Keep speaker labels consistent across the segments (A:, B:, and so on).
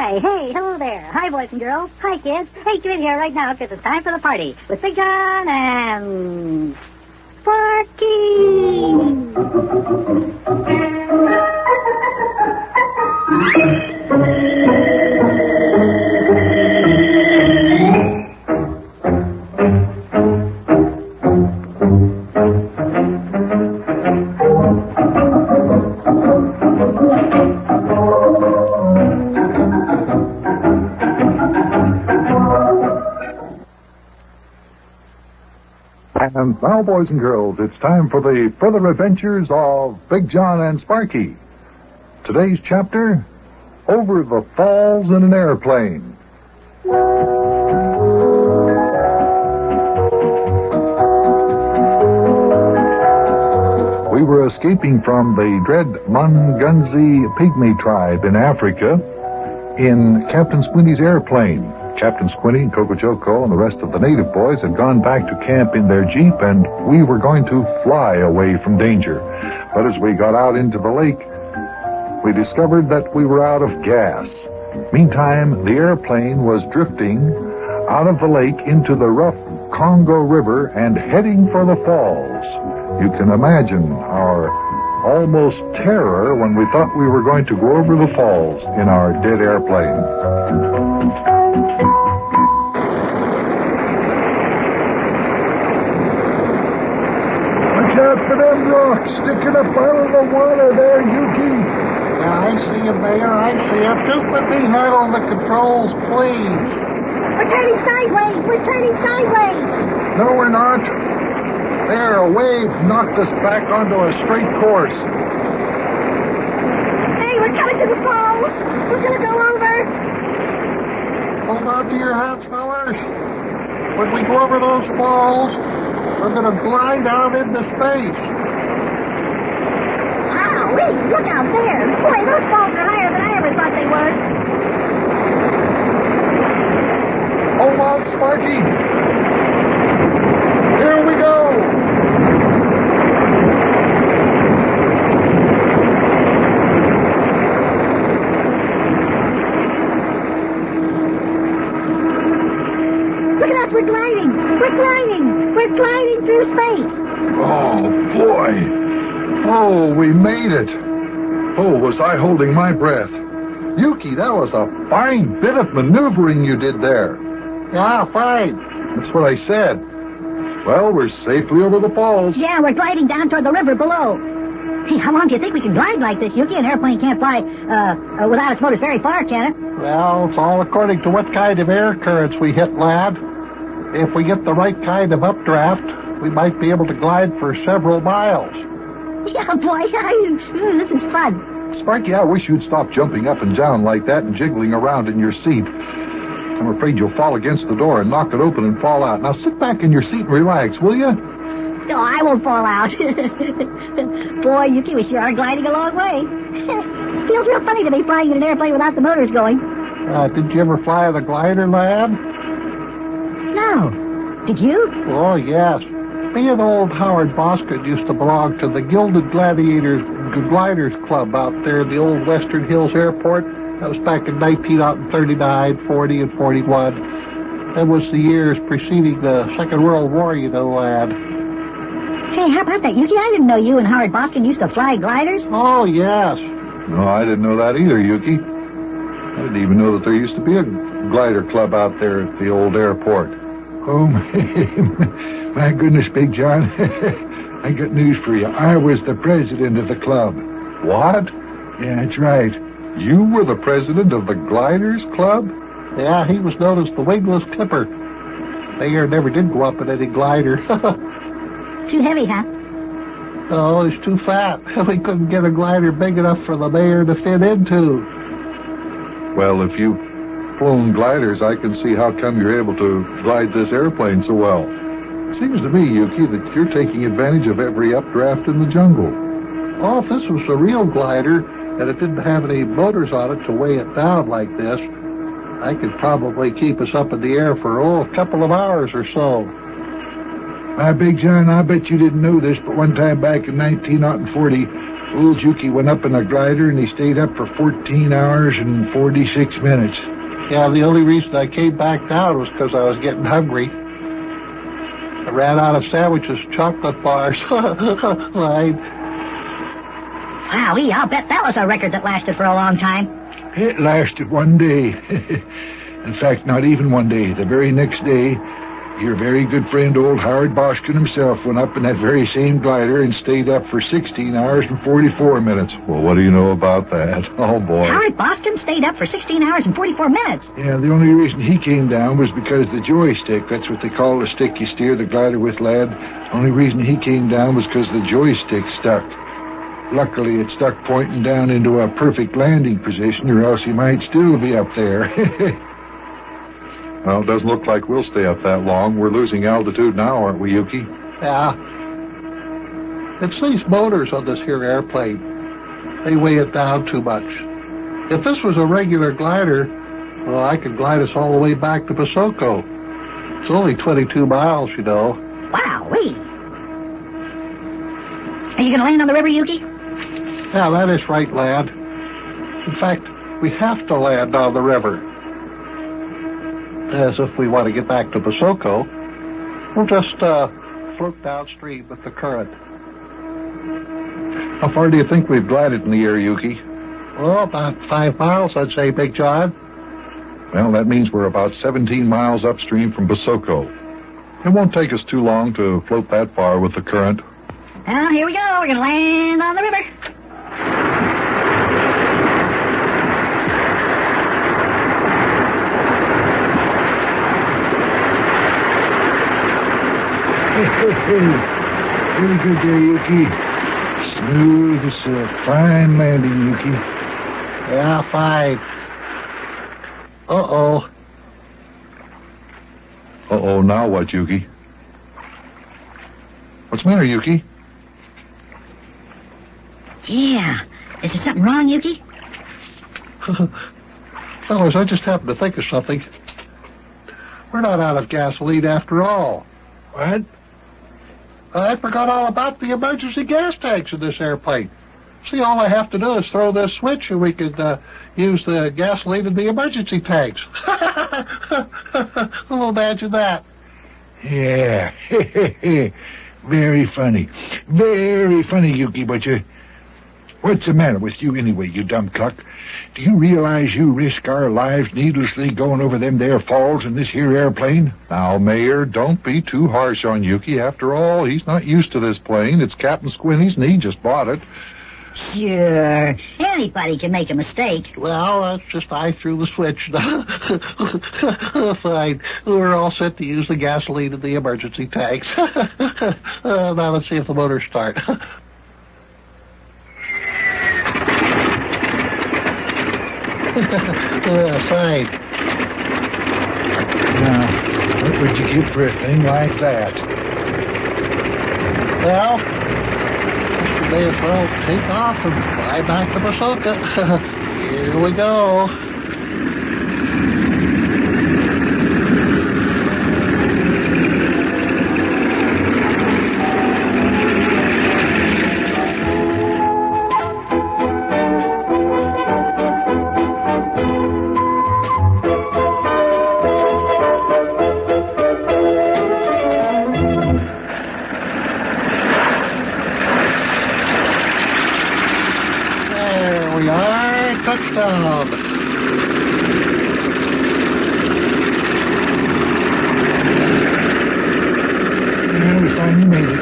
A: Hi, hey, hello there. Hi, boys and girls. Hi, kids. Hey, get in here right now because it's time for the party with Big Jon and Sparkie.
B: And now, boys and girls, it's time for the further adventures of Big Jon and Sparkie. Today's chapter, Over the Falls in an Airplane. We were escaping from the dread Mungunzi pygmy tribe in Africa in Captain Squinty's airplane. Captain Squinty and Coco Choco and the rest of the native boys had gone back to camp in their jeep, and we were going to fly away from danger. But as we got out into the lake, we discovered that we were out of gas. Meantime, the airplane was drifting out of the lake into the rough Congo River and heading for the falls. You can imagine our almost terror when we thought we were going to go over the falls in our dead airplane. Watch out for them rocks sticking up out of the water there, Yuki.
C: Yeah, I see him there. I see him. Just put me hard on the controls, please.
A: We're turning sideways. We're turning sideways.
B: No, we're not. There, a wave knocked us back onto a straight course.
A: Hey, we're coming to the falls. We're going to go over.
C: Hold on to your hats, fellas. When we go over those falls, we're going to glide out into space.
A: Wowee, look out there. Boy, those falls are higher than I ever thought they were.
B: Hold on, Sparkie. Here we go.
A: Look at us, we're gliding. We're gliding. We're gliding through space.
B: Oh, boy. Oh, we made it. Oh, was I holding my breath. Yuki, that was a fine bit of maneuvering you did there.
C: Yeah, fine.
B: That's what I said. Well, we're safely over the falls.
A: Yeah, we're gliding down toward the river below. Hey, how long do you think we can glide like this, Yuki? An airplane can't fly without its motors very far, can it?
C: Well, it's all according to what kind of air currents we hit, lad. If we get the right kind of updraft, we might be able to glide for several miles.
A: Yeah, boy, this is fun.
B: Sparkie, I wish you'd stop jumping up and down like that and jiggling around in your seat. I'm afraid you'll fall against the door and knock it open and fall out. Now sit back in your seat and relax, will you?
A: No, I won't fall out. Boy, Yuki, we sure are gliding a long way. Feels real funny to be flying in an airplane without the motors going.
C: Did you ever fly the glider, lad?
A: No. Did you?
C: Oh, yes. Me and old Howard Boskin used to belong to the Gilded Gladiators Gliders Club out there in the old Western Hills Airport. That was back in 1939, 40, and 41. That was the years preceding the Second World War, you know, lad.
A: Hey, how about that, Yuki? I didn't know you and Howard Boskin used to fly gliders.
C: Oh, yes.
B: No, I didn't know that either, Yuki. I didn't even know that there used to be a glider club out there at the old airport.
D: Oh, my goodness, Big Jon. I got news for you. I was the president of the club.
B: What?
D: Yeah, that's right.
B: You were the president of the Gliders Club?
C: Yeah, he was known as the Wingless Clipper. Mayor never did go up in any glider.
A: Too heavy, huh?
C: Oh, he's too fat. We couldn't get a glider big enough for the mayor to fit into.
B: Well, if you've flown gliders, I can see how come you're able to glide this airplane so well. Seems to me, Yuki, that you're taking advantage of every updraft in the jungle.
C: Oh, if this was a real glider, and it didn't have any motors on it to weigh it down like this, I could probably keep us up in the air for, a couple of hours or so.
D: Big Jon, I bet you didn't know this, but one time back in 1940, Old Yuki went up in a glider and he stayed up for 14 hours and 46 minutes.
C: Yeah, the only reason I came back down was because I was getting hungry. I ran out of sandwiches, chocolate bars. Line.
A: Wowee, I'll bet that was a record that lasted for a long time.
D: It lasted one day. In fact, not even one day. The very next day, your very good friend, old Howard Boskin himself, went up in that very same glider and stayed up for 16 hours and 44 minutes.
B: Well, what do you know about that? Oh, boy.
A: Howard Boskin stayed up for 16 hours and 44 minutes.
D: Yeah, the only reason he came down was because the joystick, that's what they call the stick you steer the glider with, lad. The only reason he came down was because the joystick stuck. Luckily, it stuck pointing down into a perfect landing position, or else he might still be up there.
B: Well, it doesn't look like we'll stay up that long. We're losing altitude now, aren't we, Yuki?
C: Yeah. It's these motors on this here airplane. They weigh it down too much. If this was a regular glider, well, I could glide us all the way back to Basoko. It's only 22 miles, you know.
A: Wowee. Are you going to land on the river, Yuki?
C: Yeah, that is right, lad. In fact, we have to land on the river. As if we want to get back to Basoko, we'll just float downstream with the current.
B: How far do you think we've glided in the air, Yuki?
C: Well, about 5 miles, I'd say, Big John.
B: Well, that means we're about 17 miles upstream from Basoko. It won't take us too long to float that far with the current.
A: Well, here we go. We're going to land on the river.
D: Pretty good there, Yuki. Smooth as silk. Fine landing, Yuki.
C: Yeah, fine. Uh-oh.
B: Uh-oh, now what, Yuki? What's the matter, Yuki?
A: Yeah. Is there something wrong, Yuki?
C: Fellas, I just happened to think of something. We're not out of gasoline after all.
D: What?
C: I forgot all about the emergency gas tanks in this airplane. See, all I have to do is throw this switch and we could use the gasoline in the emergency tanks. Well, imagine that.
D: Yeah. Very funny. Very funny, Yuki, but what's the matter with you anyway, you dumb cuck? Do you realize you risk our lives needlessly going over them there falls in this here airplane?
B: Now, Mayor, don't be too harsh on Yuki. After all, he's not used to this plane. It's Captain Squinty's, and he just bought it.
A: Sure. Anybody can make a mistake.
C: Well, that's just I threw the switch. Fine. We're all set to use the gasoline in the emergency tanks. Now let's see if the motors start. Fine.
D: Now, what would you give for a thing like that?
C: Well, we may as well take off and fly back to Basoko. Here we go. Touchdown.
D: Yeah, we finally made it.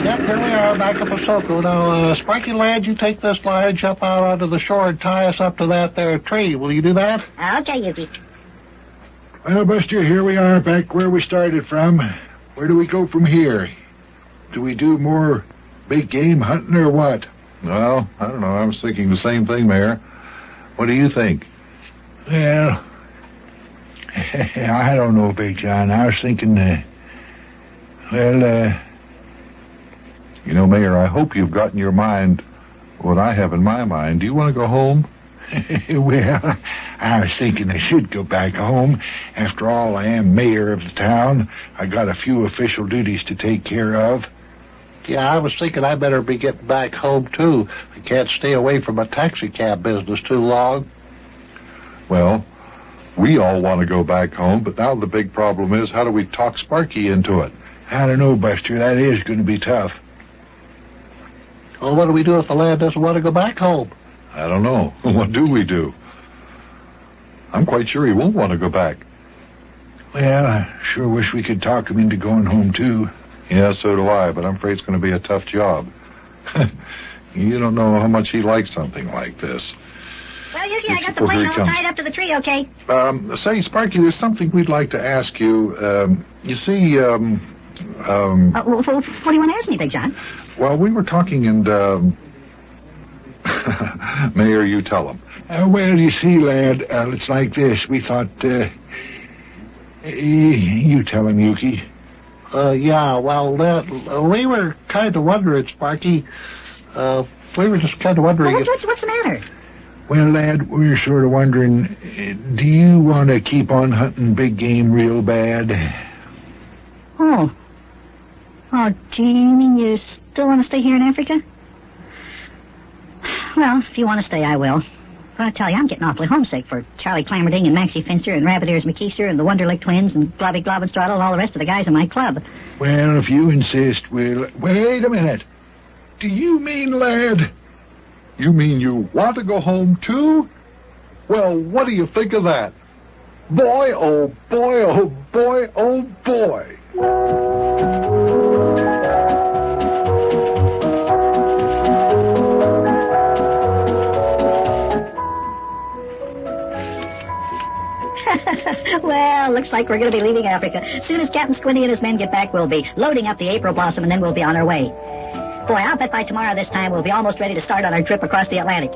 C: Yep, here we are, back at Basoko. Now, Sparky lad, you take this line, jump out onto the shore and tie us up to that there tree. Will you do that?
A: Okay, Yuki.
D: Well, Buster, here we are, back where we started from. Where do we go from here? Do we do more big game hunting or what?
B: Well, I don't know. I was thinking the same thing, Mayor. What do you think?
D: Well, I don't know, Big John. I was thinking,
B: You know, Mayor, I hope you've got in your mind what I have in my mind. Do you want to go home?
D: well, I was thinking I should go back home. After all, I am mayor of the town. I got a few official duties to take care of.
C: Yeah, I was thinking I better be getting back home, too. I can't stay away from a taxi cab business too long.
B: Well, we all want to go back home, but now the big problem is, how do we talk Sparkie into it?
D: I don't know, Buster. That is going to be tough.
C: Well, what do we do if the lad doesn't want to go back home?
B: I don't know. What do we do? I'm quite sure he won't want to go back.
D: Well, I sure wish we could talk him into going home, too.
B: Yeah, so do I, but I'm afraid it's going to be a tough job. You don't know how much he likes something like this.
A: Well, Yuki, I got the plane all tied up to the tree, okay?
B: Say, Sparkie, there's something we'd like to ask you. You see,
A: what do you want to ask me, Big John?
B: well, we were talking and, Mayor, you tell him.
D: Well, you see, lad, it's like this. We thought, you tell him, Yuki.
C: Yeah, well, we were kind of wondering, Sparkie. We were just kind of wondering
A: Well, what's the matter?
D: Well, lad, we're sort of wondering, do you want to keep on hunting big game real bad?
A: Oh, do you mean you still want to stay here in Africa? Well, if you want to stay, I will. But I tell you, I'm getting awfully homesick for Charlie Clammerding and Maxie Finster and Rabbit Ears McKeister and the Wonderlick Twins and Globby Globbenstraddle and all the rest of the guys in my club.
D: Well, if you insist, we'll... Wait a minute. Do you mean, lad...
B: You mean you want to go home, too? Well, what do you think of that? Boy, oh boy, oh boy, oh boy.
A: Well, looks like we're going to be leaving Africa. As soon as Captain Squinty and his men get back, we'll be loading up the April Blossom, and then we'll be on our way. Boy, I'll bet by tomorrow this time we'll be almost ready to start on our trip across the Atlantic.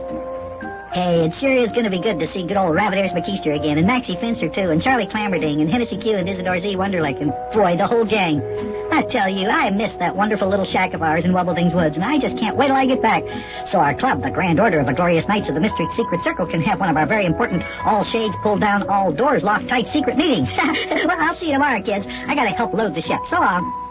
A: Hey, it sure is going to be good to see good old Rabbit Ears McKeister again, and Maxie Finster, too, and Charlie Clammerding, and Hennessy Q, and Isidore Z. Wonderlick, and, boy, the whole gang. I tell you, I miss that wonderful little shack of ours in Wubblething's Woods, and I just can't wait till I get back. So our club, the Grand Order of the Glorious Knights of the Mystery Secret Circle, can have one of our very important all shades pulled down, all doors locked tight secret meetings. Well, I'll see you tomorrow, kids. I gotta help load the ship. So long.